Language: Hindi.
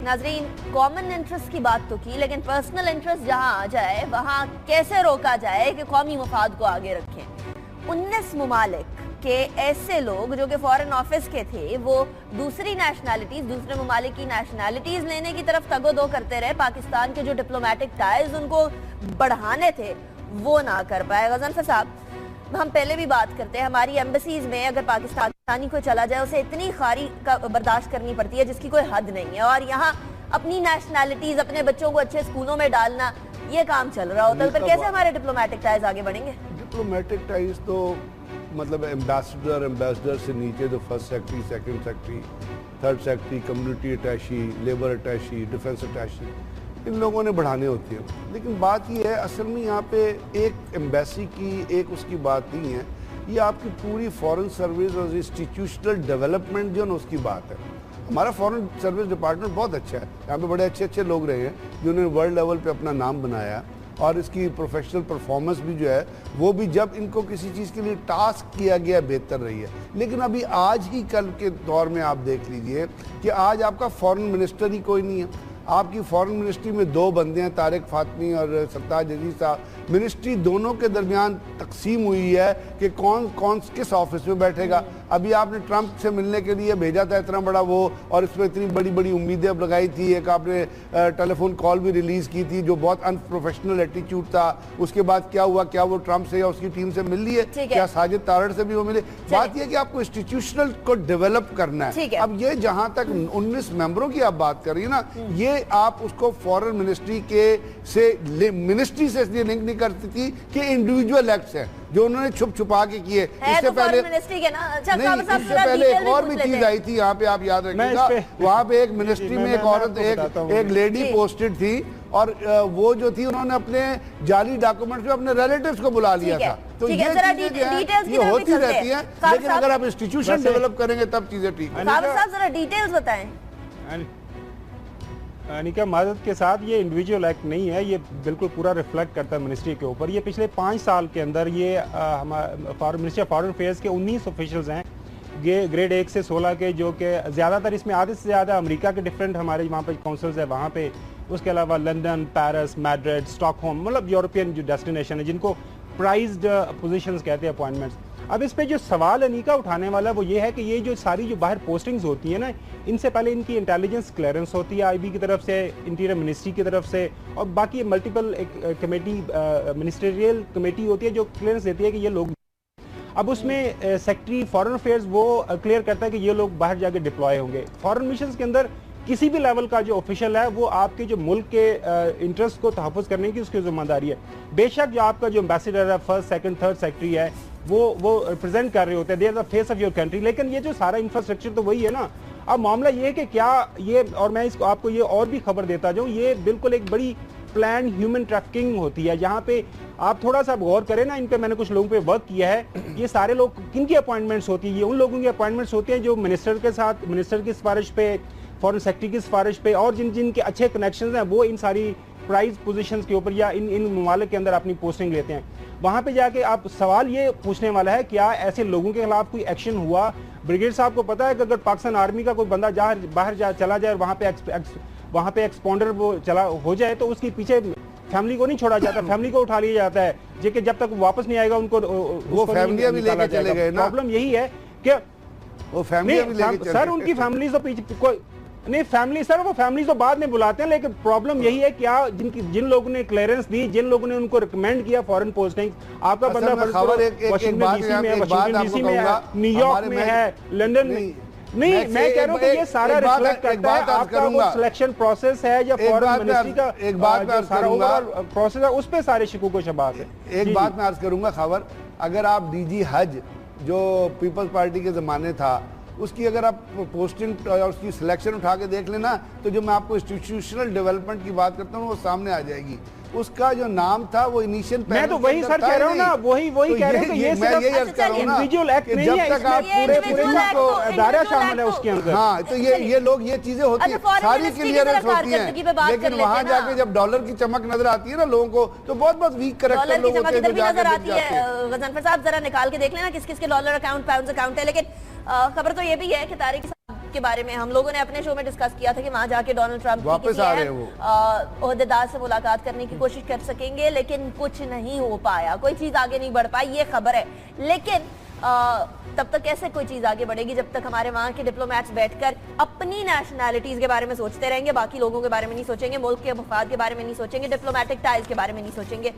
नाजरीन, कॉमन इंटरेस्ट की बात तो की, लेकिन पर्सनल इंटरेस्ट जहां आ जाए वहां कैसे रोका जाए कि कौमी मफाद को आगे रखें। 19 ममालिक के ऐसे लोग जो कि फॉरेन ऑफिस के थे, वो दूसरी नेशनैलिटीज, दूसरे ममालिक की नेशनैलिटीज लेने की तरफ तगोदो करते रहे। पाकिस्तान के जो डिप्लोमेटिक टाइज उनको बढ़ाने थे वो ना कर पाए। गजनफर साहब, हम पहले भी बात करते हैं, हमारी एम्बेसीज में अगर पाकिस्तानी को चला जाए उसे इतनी खारी का बर्दाश्त करनी पड़ती है जिसकी कोई हद नहीं है, और यहाँ अपनी नेशनैलिटीज, अपने बच्चों को अच्छे स्कूलों में डालना, ये काम चल रहा होता है। फिर कैसे हमारे डिप्लोमेटिक टाइज आगे बढ़ेंगे? डिप्लोमेटिक टाइज तो मतलब एम्बेसडर से नीचे जो first secretary, second secretary, third secretary, community attache, labour attache, defence attache, इन लोगों ने बढ़ाने होती है। लेकिन बात ये है, असल में यहाँ पे एक एम्बेसी की एक उसकी बात नहीं है, ये आपकी पूरी फॉरेन सर्विस और इंस्टीट्यूशनल डेवलपमेंट जो है ना उसकी बात है। हमारा फॉरेन सर्विस डिपार्टमेंट बहुत अच्छा है, यहाँ पे बड़े अच्छे अच्छे लोग रहे हैं जिन्होंने वर्ल्ड लेवल पे अपना नाम बनाया, और इसकी प्रोफेशनल परफॉर्मेंस भी जो है वो भी जब इनको किसी चीज़ के लिए टास्क किया गया बेहतर रही है। लेकिन अभी आज ही कल के दौर में आप देख लीजिए कि आज आपका फॉरेन मिनिस्टर ही कोई नहीं है। आपकी फॉरेन मिनिस्ट्री में 2 बंदे हैं, तारिक फातमी और सरताज अजीज साहब। मिनिस्ट्री दोनों के दरमियान तकसीम हुई है कि कौन कौन किस ऑफिस में बैठेगा। अभी आपने ट्रंप से मिलने के लिए भेजा था इतना बड़ा वो, और इसमें इतनी बड़ी बड़ी उम्मीदें लगाई थी। एक आपने टेलीफोन कॉल भी रिलीज़ की थी जो बहुत अनप्रोफेशनल एटीट्यूड था। उसके बाद क्या हुआ, क्या वो ट्रंप से या उसकी टीम से मिल ली है, क्या साजिद तारड़ से भी वो मिले? बात यह कि आपको इंस्टीट्यूशनल को डेवलप करना है। अब ये जहां तक 19 मेंबरों की आप बात कर रही है ना, ये आप उसको फॉरेन मिनिस्ट्री के से मिनिस्ट्री से इसलिए लिंक नहीं करती थी कि इंडिविजुअल एक्ट्स हैं जो उन्होंने छुप छुपा के किए। इससे पहले इससे पहले एक और भी चीज आई थी यहाँ पे, आप याद रखिएगा, वहाँ पे एक मिनिस्ट्री में एक औरत, एक लेडी पोस्टेड थी, और वो जो थी उन्होंने अपने जाली डॉक्यूमेंट्स में अपने रिलेटिव्स को बुला लिया था। तो ये होती रहती है, लेकिन अगर आप इंस्टीट्यूशन डेवलप करेंगे तब चीजें ठीक है। जरा डिटेल्स बताएं। अनिका, माजरत के साथ ये इंडिविजुअल एक्ट नहीं है, ये बिल्कुल पूरा रिफ्लेक्ट करता है मिनिस्ट्री के ऊपर। ये पिछले 5 साल के अंदर ये हमारे मिनिस्ट्री ऑफ फॉरेन अफेयर्स के 19 ऑफिशियल्स हैं, ये ग्रेड 1 से 16 के, जो कि ज़्यादातर इसमें आधे से ज़्यादा अमेरिका के डिफरेंट हमारे वहाँ पे काउंसिल्स है वहाँ पे। उसके अलावा लंदन, पेरिस, मैड्रिड, स्टॉकहोम, मतलब यूरोपियन जो डेस्टिनेशन है जिनको प्राइज्ड पोजीशंस कहते हैं, अपॉइंटमेंट्स। अब इस पे जो सवाल अनीका उठाने वाला वो ये है कि ये जो सारी जो बाहर पोस्टिंग्स होती है ना, इनसे पहले इनकी इंटेलिजेंस क्लियरेंस होती है आईबी की तरफ से, इंटीरियर मिनिस्ट्री की तरफ से, और बाकी मल्टीपल एक कमेटी, मिनिस्ट्रियल कमेटी होती है जो क्लियरेंस देती है कि ये लोग। अब उसमें सेक्रेटरी फॉरेन अफेयर्स वो क्लियर करता है कि ये लोग बाहर जाके डिप्लॉय होंगे। फॉरेन मिशन के अंदर किसी भी लेवल का जो ऑफिशियल है वो आपके जो मुल्क के इंटरेस्ट को तहफ़्फ़ुज़ करने की उसकी जिम्मेदारी है। बेशक जो आपका जो एम्बेसडर है, फर्स्ट, सेकंड, थर्ड सेक्रेटरी है, वो रिप्रेजेंट कर रहे होते हैं, they are the face of your country, लेकिन ये जो सारा इंफ्रास्ट्रक्चर तो वही है ना। अब मामला ये है कि क्या ये, और मैं इसको आपको ये और भी खबर देता जाऊँ, ये बिल्कुल एक बड़ी प्लान ह्यूमन ट्रैफिकिंग होती है। यहाँ पे आप थोड़ा सा गौर करें ना, इन पे मैंने कुछ लोगों पे वर्क किया है। ये सारे लोग किन की अपॉइंटमेंट्स होती है? ये उन लोगों की अपॉइंटमेंट्स होती हैं जो मिनिस्टर के साथ, मिनिस्टर की सिफारिश पे, फॉरेन सेक्रेटरी की सिफारिश पे, और जिनके अच्छे कनेक्शंस हैं वो इन सारी प्राइज पोजीशंस के ऊपर या इन ममालिक के अंदर अपनी पोस्टिंग लेते हैं। वहाँ पे जाके आप सवाल ये पूछने वाला है, क्या ऐसे लोगों के खिलाफ कोई एक्शन हुआ? ब्रिगेड साहब को पता है कि अगर पाकिस्तान आर्मी का कोई बंदा बाहर चला जाए और वहाँ पे एक्सपाउंडर वो चला हो जाए तो उसके पीछे फैमिली को नहीं छोड़ा जाता, फैमिली को उठा लिया जाता है, जो जब तक वापस नहीं आएगा उनको वो फैमिली भी लेके चले गए ना। प्रॉब्लम यही है कि वो फैमिली सर उनकी फैमिली तो पीछे कोई नहीं, फैमिली सर वो फैमिली तो बाद में बुलाते हैं, लेकिन प्रॉब्लम यही है क्या जिन लोगों ने क्लियरेंस दी, जिन लोगों ने उनको रिकमेंड किया फॉरेन पोस्टिंग, आपका बंदा वाशिंगटन डीसी में है, न्यूयॉर्क में है, लंदन में नहीं, मैं कह रहा हूँ कि ये सारा रिफ्लेक्ट करता है आपका वो सिलेक्शन प्रोसेस है या फॉरेन मिनिस्ट्री का एक बात मैं सारा ओवरऑल प्रोसेस है, उस पे सारे शिकूक व शबात है। एक बात मैं अर्ज करूंगा खबर, अगर आप डीजी हज जो पीपल्स पार्टी के जमाने था उसकी अगर आप पोस्टिंग और उसकी सिलेक्शन उठा के देख लेना, तो जो मैं आपको इंस्टीट्यूशनल डेवलपमेंट की बात करता हूँ वो सामने आ जाएगी। उसका जो नाम था वो इनिशियल, मैं तो वही सर कह रहा हूँ ना, वही कह रहा हूँ कि ये सिर्फ इंडिविजुअल एक्ट नहीं है, जब तक आप पूरे दायरा शामिल है उसके अंदर। हाँ, तो ये लोग ये चीजें होती है, सारी क्लियरेंस होती है, लेकिन वहाँ जाके जब डॉलर की चमक नजर आती है ना लोगों को, तो बहुत वीक करेक्टर लोग होते हैं। गजनफर साहब जरा निकाल के देख लेना किस किस के डॉलर अकाउंट, पाउंड अकाउंट है। लेकिन खबर तो ये भी है कि तारिक के बारे में हम लोगों ने अपने शो में डिस्कस किया था कि वहां जाके डोनाल्ड ट्रंप वापस आ रहे हैं वो ओहदेदार से मुलाकात करने की कोशिश कर सकेंगे, लेकिन कुछ नहीं हो पाया, कोई चीज आगे नहीं बढ़ पाई, ये खबर है। लेकिन तब तक कैसे कोई चीज आगे बढ़ेगी जब तक हमारे वहां के डिप्लोमेट्स बैठकर अपनी नेशनैलिटीज के बारे में सोचते रहेंगे, बाकी लोगों के बारे में नहीं सोचेंगे, मुल्क के मफाद के बारे में नहीं सोचेंगे, डिप्लोमेटिक टाइज के बारे में नहीं सोचेंगे।